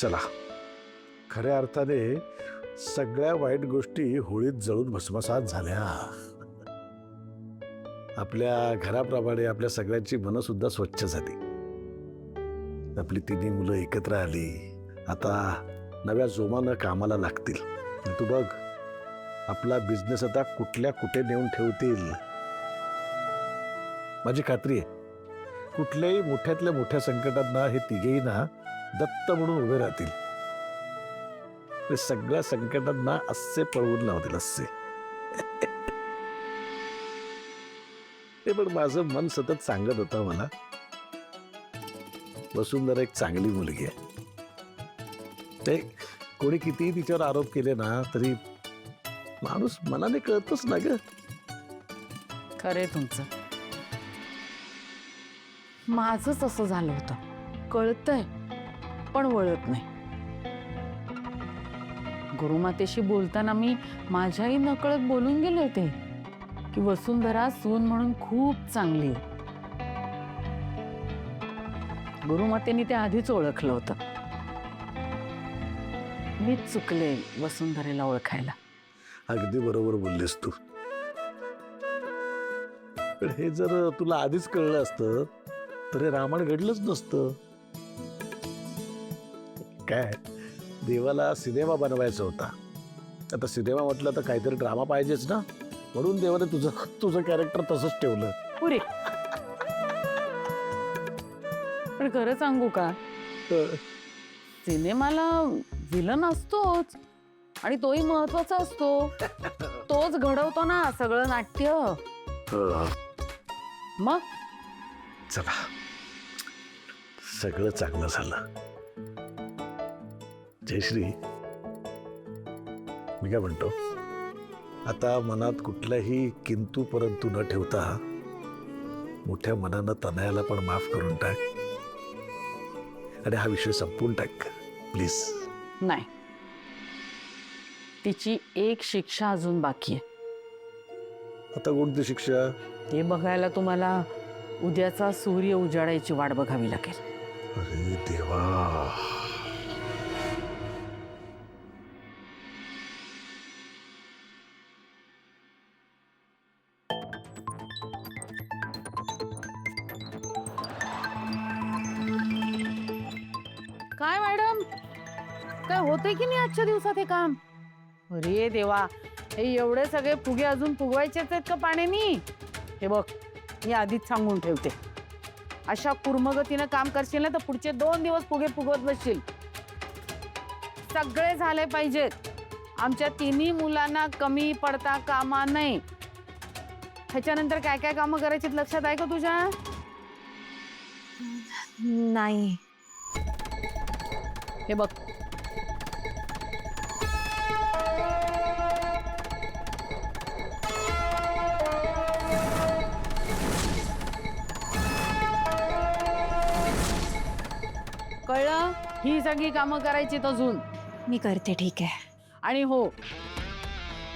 चला, खऱ्या अर्थाने सगळ्या वाईट गोष्टी होळीत जळून भस्मसात झाल्या. आपल्या घराप्रमाणे आपल्या सगळ्यांची मनं सुद्धा स्वच्छ झाली. आपली तिन्ही मुलं एकत्र आली, आता नव्या जोमानं कामाला लागतील. आणि तू बघ, आपला बिझनेस आता कुठल्या कुठे नेऊन ठेवतील. माझी खात्री आहे, कुठल्याही मोठ्यातल्या मोठ्या संकटांना हे तिघेही ना दत्त म्हणून उभे राहतील. ते सगळ्या संकटांना असे पळवून लावतील असे. ते पण माझं मन सतत सांगत होतं मला, वसुंधरा एक चांगली मुलगी आहे. ते कोणी कितीही तिच्यावर आरोप केले ना तरी माणूस मनाने कळतोच ना ग. खरे तुमचं. माझंच असं झालं होतं, कळतंय पण वळत नाही. गुरुमातेशी बोलताना मी माझ्याही नकळत बोलून गेले होते की वसुंधरा सून म्हणून खूप चांगली आहे. गुरुमातेनी ते आधीच ओळखलं होतं. मीच चुकले वसुंधरेला ओळखायला. अगदी बरोबर बोललीस तू. पण हे जर तुला आधीच कळलं असतं तर हे रामायण घडलंच नसतं. काय, देवाला सिनेमा बनवायचा होता. आता सिनेमा म्हटलं तर काहीतरी ड्रामा पाहिजेच ना, म्हणून देवाने तुझं कॅरेक्टर तसंच ठेवलं. पुरे. पण खरं सांगू का, सिनेमाला विलन असतोच आणि तोही महत्वाचा असतो. तोच घडवतो ना सगळं नाट्य. मग चला, सगळं चांगलं झालं. जयश्री, मी काय म्हणतो, आता मनात कुठलाही किंतु परंतु न ठेवता मोठ्या मनानं तनयाला पण माफ करून टाक आणि हा विषय संपवून टाक प्लीज. नाही, तिची एक शिक्षा अजून बाकी आहे. आता कोणती शिक्षा? ते बघायला तुम्हाला उद्याचा सूर्य उजाडायची वाट बघावी लागेल. अरे देवा. काय मॅडम, काय होतंय की नाही आजच्या दिवसात हे काम? अरे देवा, हे एवढे सगळे फुगे अजून फुगवायचेच आहेत का पाण्यानी? हे बघ, मी आधीच सांगून ठेवते, अशा कुर्मगतीनं काम करशील ना तर पुढचे 2 दिवस फुगे फुगवत बसशील. सगळे झाले पाहिजेत. आमच्या तिन्ही मुलांना कमी पडता कामा नये. ह्याच्यानंतर काय काय कामं करायची लक्षात आहे का तुझ्या? नाही. हे बघ, कळलं? ही सगळी कामं करायची अजून. मी करते, ठीक आहे. आणि हो,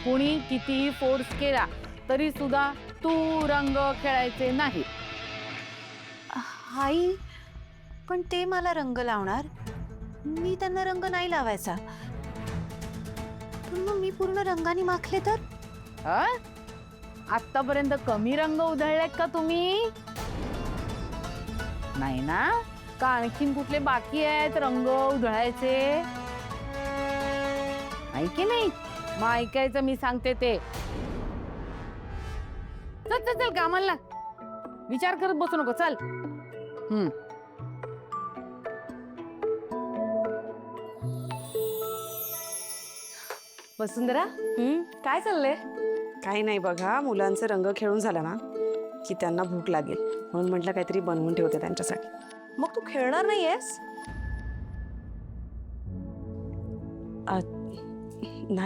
कोणी कितीही फोर्स केला तरी सुद्धा तू रंग खेळायचे नाही. आई, पण ते मला रंग लावणार, मी त्यांना रंग नाही लावायचा. पण मग मी पूर्ण रंगाने माखले तर? आतापर्यंत कमी रंग उधळलेत का तुम्ही? नाही ना? का आणखीन कुठले बाकी आहेत रंग उधळायचे? आहे की नाही? मग ऐकायचं मी सांगते ते. चल चल चल, कामाला विचार करत बसू नको, चल. वसुंधरा, काय चाललंय? काही नाही बघा, मुलांचे रंग खेळून झाला ना की त्यांना भूक लागेल, म्हणून म्हटलं काहीतरी बनवून ठेवते त्यांच्यासाठी. मग तू खेळणार नाहीयेस?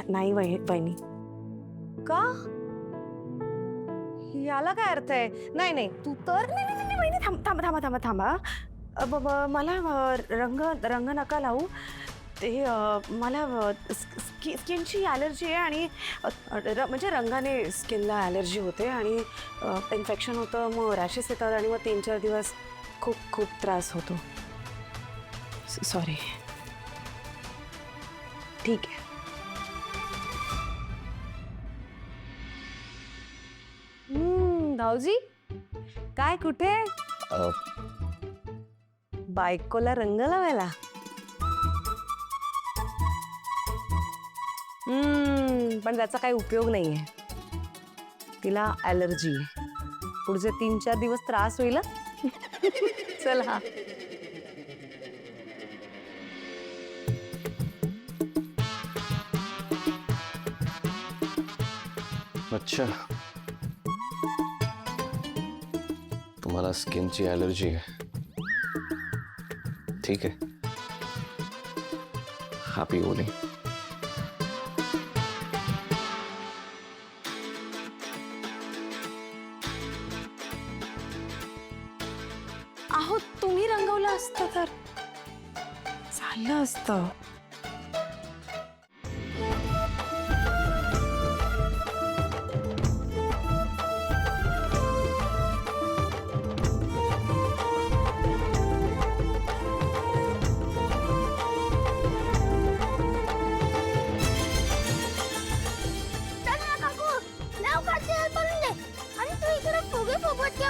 नाही वहिनी. का? याला काय अर्थ आहे? नाही नाही, तू तर नाही वहिनी, थांबा. मला रंग नका लावू. ते मला स्किनची ॲलर्जी आहे आणि म्हणजे रंगाने स्किनला ॲलर्जी होते आणि इन्फेक्शन होतं, मग रॅशेस येतात आणि मग 3-4 दिवस खूप त्रास होतो. सॉरी. ठीक आहे. भाऊजी काय कुठे? बायकोला रंग लावायला. पण त्याचा काही उपयोग नाहीये. तिला ॲलर्जी आहे. पुढचे 3-4 दिवस त्रास होईल. चल हा. अच्छा, तुम्हाला स्किनची ॲलर्जी आहे. ठीक आहे, हा पिओली. अहो तुम्ही रंगवलं असतं तर झालं असतं.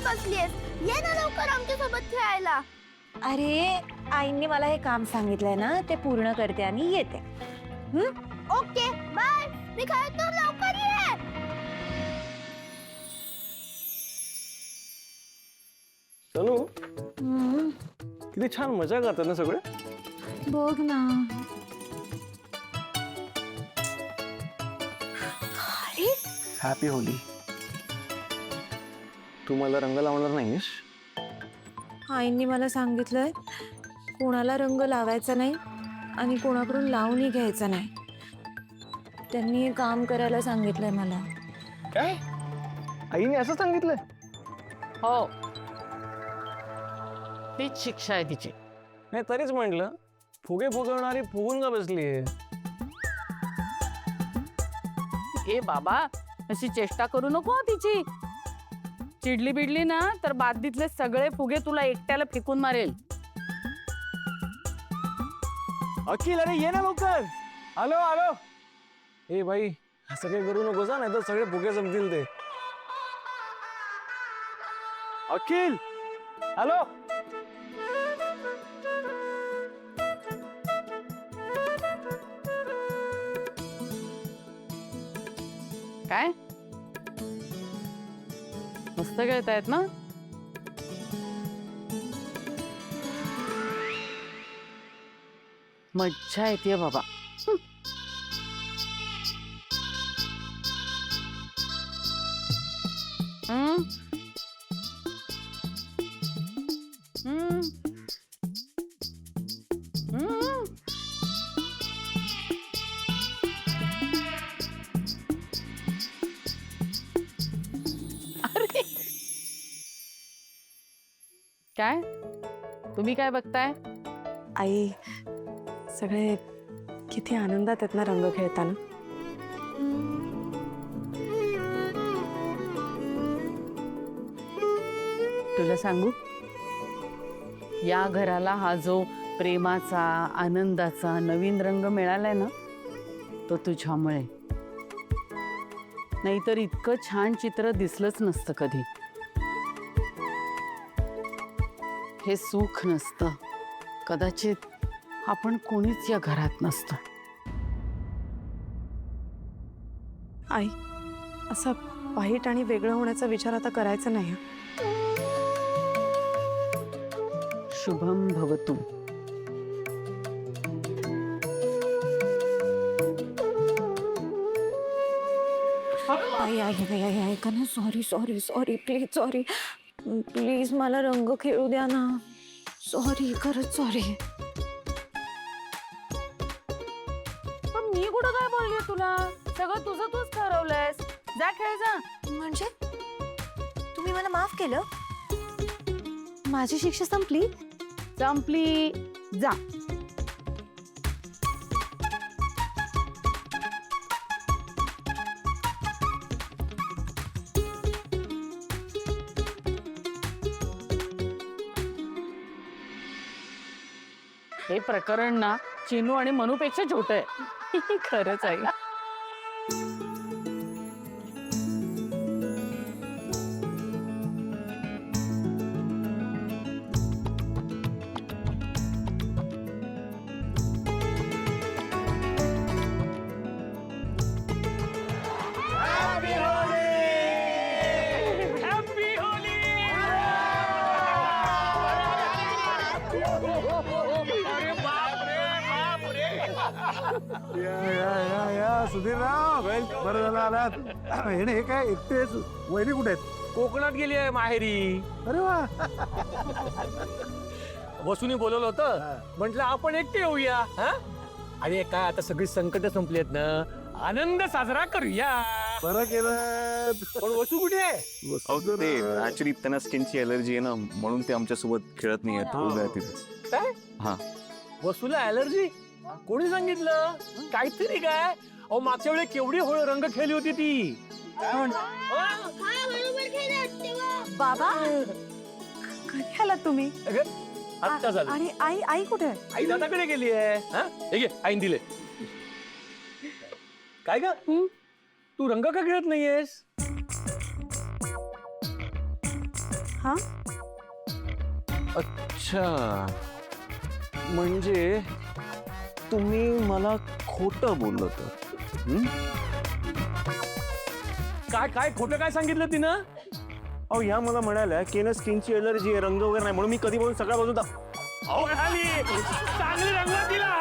बसलीयस, ये ना लवकर आमच्या सोबत खेळायला. अरे आईने मला हे काम सांगितलंय ना, ते पूर्ण करते आणि येते. ओके बाय, मी खेळतो, लवकर ये. तनू, किती छान मजा करतात ना सगळे. बघ ना. Happy Holy. तू मला रंग लावणार नाहीस? आईने मला सांगितलंय कोणाला रंग लावायचा नाही आणि कोणाकडून लावूनही घ्यायचा नाही. त्यांनी हे काम करायला सांगितलंय मला. काय? आईने असं सांगितलंय? हो, तीच शिक्षा आहे तिची. नाही तरीच म्हटलं, फुगे फुगवणारी फुगून का बसलीये? ए बाबा, अशी चेष्टा करू नको हं तिची. चिडली बिडली ना तर बादलीतले सगळे फुगे तुला एकट्याला फेकून मारेल. अखिल, अरे ये ना लवकर. आलो आलो. ए बाई, असं काही करू नकोस, नाही तर सगळे फुगे संपतील ते. अखिल, आलो. काय मस्त खेळतायत ना. मज्जा येते बाबा. हम्म. हम्म. हम्म. अरे काय तुम्ही काय बघताय? आई सगळे किती आनंदात आहेत ना रंग खेळताना. तुला सांगू, या घराला हा जो प्रेमाचा आनंदाचा नवीन रंग मिळालाय ना, तो तुझ्यामुळे. नाहीतर इतकं छान चित्र दिसलंच नसतं कधी. हे सुख नसतं, कदाचित आपण कोणीच या घरात नसतो. आई असं वाईट आणि वेगळं होण्याचा विचार आता करायचा नाही. शुभम भवतु. आई आई आई आई ऐका ना. Sorry sorry sorry please sorry. Please मला रंग खेळू द्या ना. सॉरी, खरंच सॉरी. पण मी कुठं काय बोलली तुला? सगळं तुझं तूच ठरवलंयस. जा खेळ जा. म्हणजे तुम्ही मला माफ केलं? माझी शिक्षा संपली? संपली. जा. हे प्रकरण ना चिनू आणि मनूपेक्षा छोटं आहे. खरंच आई. या सुधीरराव बरं झालं आलात. हे काय एकटेच? वहिनी कुठे आहेत? कोकणात गेली आहे माहेरी. अरे वा. वसुनी बोलवलं होतं, म्हटलं आपण एकटे येऊया. हा? आणि काय आता सगळी संकट संपली आहेत ना, आनंद साजरा करूया. बरं केलं. पण वसू कुठे आहे? ते ऍक्च्युली त्यांना स्किनची अलर्जी आहे ना, म्हणून ते आमच्या सोबत खेळत नाही आहेत. उभ्या आहेत तिथेच. काय? हा. वसूला अलर्जी? कोणी सांगितलं? काहीतरी काय? अहो मागच्या वेळी केवढी रंग खेळली होती ती. हा बरोबर खेळत तेव्हा. बाबा कधी आलात तुम्ही? आत्ता झालं. आणि आई आई कुठे आहे? आई दादाकडे गेली आहे. हा? हे घे, आईन दिले. काय ग तू रंग का खेळत नाहीयेस? हा? अच्छा, म्हणजे तुम्ही मला खोटं बोललं तर. काय काय खोटं काय सांगितलं तिनं? अहो ह्या मला म्हणाल्या की ना स्किनची अलर्जी आहे, रंग वगैरे नाही, म्हणून मी कधी बोलून सगळ्या बाजून अहो खाली चांगली रंग दिला.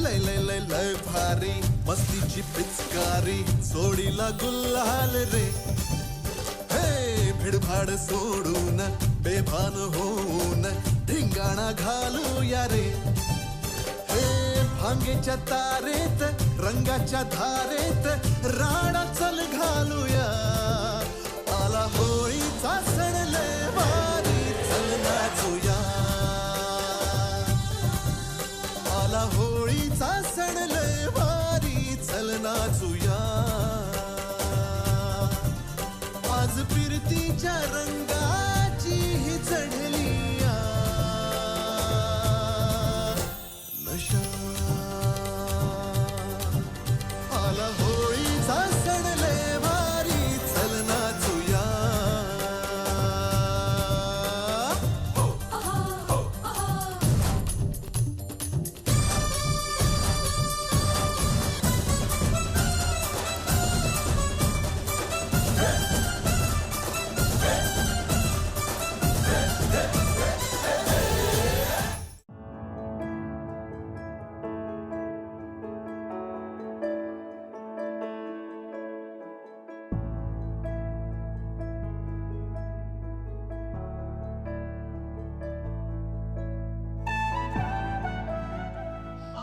लय लय लय लय भारी मस्तीची पिचकारी सोडीला गुल्हाल रे. हे भिडभाड सोडून बेभान होऊन धिंगाणा घालूया रे. हे भांगेच्या तारेत रंगाच्या धारेत राडा चल घालूया. आला होळीचा सण लय भारी चल नाचूया. आला होळीचा सण लय भारी चल नाचूया. आज फिरतीच्या रंगाची ही चढली आ नशा. आला होळीचा सण लय भारी चल नाचूया.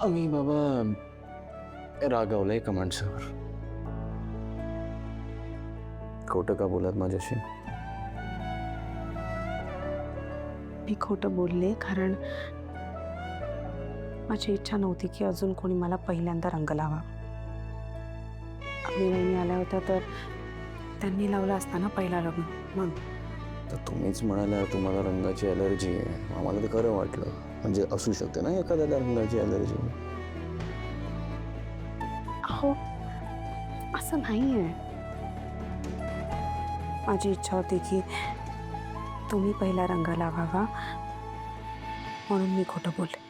आम्ही बाबा रागावलंय का माणसावर? खोटं का बोलत माझ्याशी? मी खोटं बोलले कारण माझी इच्छा नव्हती की अजून कोणी मला पहिल्यांदा रंग लावा. आपली वहिनी आल्या होत्या तर त्यांनी लावला असताना पहिला रंग. मग तर तुम्हीच म्हणाला तुम्हाला रंगाची अलर्जी आहे. आम्हाला ते खरं वाटलं. म्हणजे असू शकते ना एखाद्याला रंगाची अलर्जी. अहो असं नाहीये. माझी इच्छा होती की तुम्ही पहिला रंग लावावा म्हणून मी खोटं बोलले.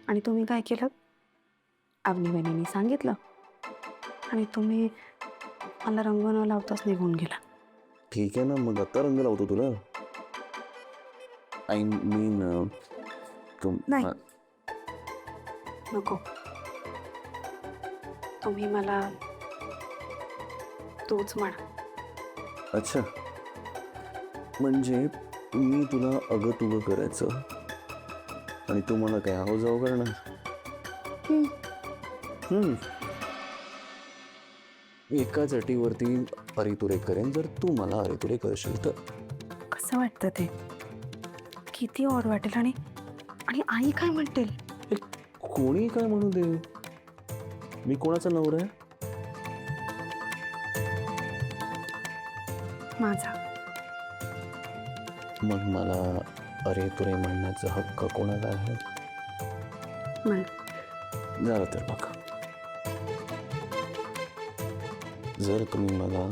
आणि तुम्ही काय केलं? अवनी बहिणींनी सांगितलं आणि तुम्ही मला रंग न लावताच निघून गेला. ठीक आहे ना, मग आता रंग लावतो तुला. आय मीन नाही. नको. तुम्ही मला तूच म्हणा. अच्छा, म्हणजे मी तुला अगं तुगं करायचं आणि तू मला काय आहो जाऊ करणार. एकाच अटीवरती अरितुरे करेन जर तू मला अरितुरे करशील तर. कसं वाटतं ते? किती ऑड वाटेल. आणि आई काय म्हणतील? कोणी काय म्हणू दे, मी कोणाचा नवरा आहे? माझा. मग मला अरे तुरे म्हणण्याचा हक्क कोणाला आहे? झालं तर बघा, जर तुम्ही मला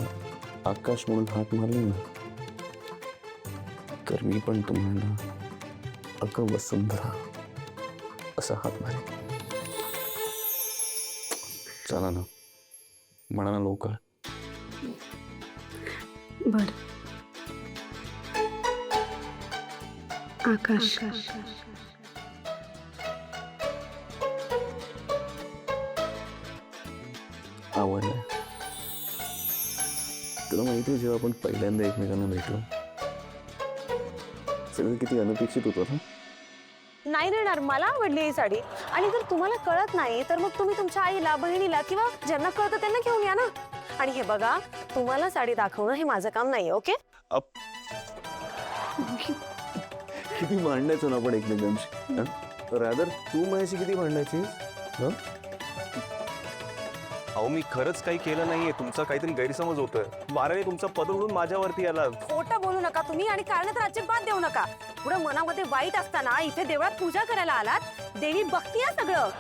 आकाश म्हणून हाक मारले ना, तर मी पण तुम्हाला अगं वसुंधरा असा हाक मारेन. चला ना, म्हणा ना लवकर. बर. आकाश. आवडलं. तुला माहिती आहे, जेव्हा आपण पहिल्यांदा एकमेकांना भेटलो, सगळं किती अनपेक्षित होतं ना. नाही देणार, मला आवडली ही साडी. आणि जर तुम्हाला कळत नाही तर मग तुम्ही तुमच्या आईला, बहिणीला किंवा ज्यांना कळतं त्यांना घेऊन या ना. आणि हे बघा, तुम्हाला साडी दाखवणं हे माझं काम नाही. ओके. किती भांडायचो ना आपण एकमेकांशी. रादर तू माझ्याशी किती भांडायची. अहो मी खरंच काही केलं नाहीये, तुमचा काहीतरी गैरसमज होतोय. वाऱ्याने तुमचा पदर उडून माझ्यावरती आला. खोटं बोलू नका तुम्ही आणि कारण तर अजिबात देऊ नका. पुढे मनामध्ये वाईट असताना इथे देवळात पूजा करायला आलात. देवी बघतीये सगळं.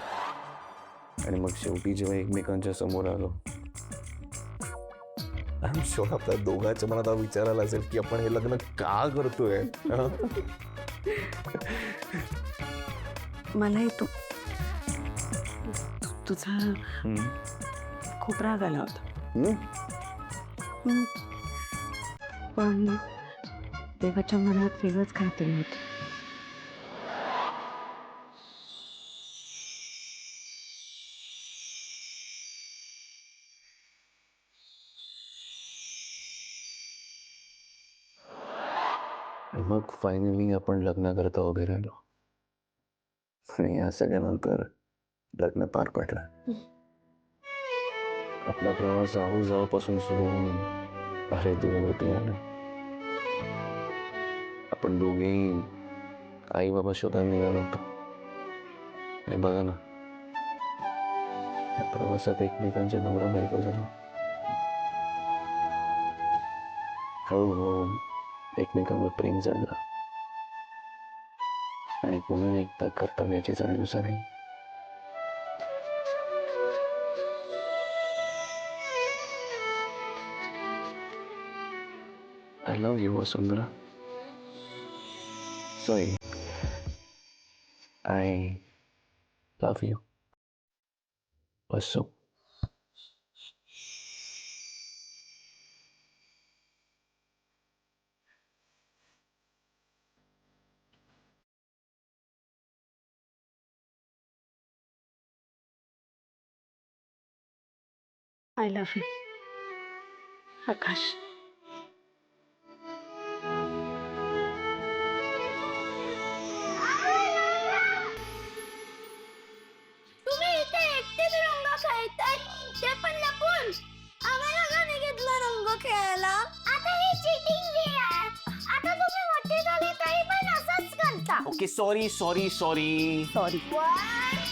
आणि मग शेवटी जेव्हा एकमेकांच्या समोर आलो, आय एम शुअर आपल्या दोघांच्या मनात हा विचार आला असेल की आपण हे लग्न का करतोय. मलाही तुझा खूप राग आला होता. पण देवाच्या मनात वेगळंच काहीतरी होतं. मग फायनली आपण लग्नाकरता उभे राहिलो आणि या सगळ्यानंतर लग्न पार पडलं. आपला प्रवास जाऊपासून सुरू होऊन अरे दूरवरती आला. आपण दोघेही आई बाबा शोधायला निघालो होतो. आणि बघा ना, या प्रवासात एकमेकांचे नवरा बायको झालो. हळूहळू एकमेकांवर प्रेम झालं आणि पुन्हा एकदा कर्तव्याची जाणीव झाली. I love you, Vasundhara. Sorry. I love you, Vasu. I love you Akash. तुम्ही इथे एकटेच रंग खेळताय, ते पण लपून. आम्हाला का नाही घेतला रंग खेळायला? आता ही चिटिंग आहे. आता तुम्ही मोठे झाले तरी पण असंच करता. Okay, sorry. सॉरी. One,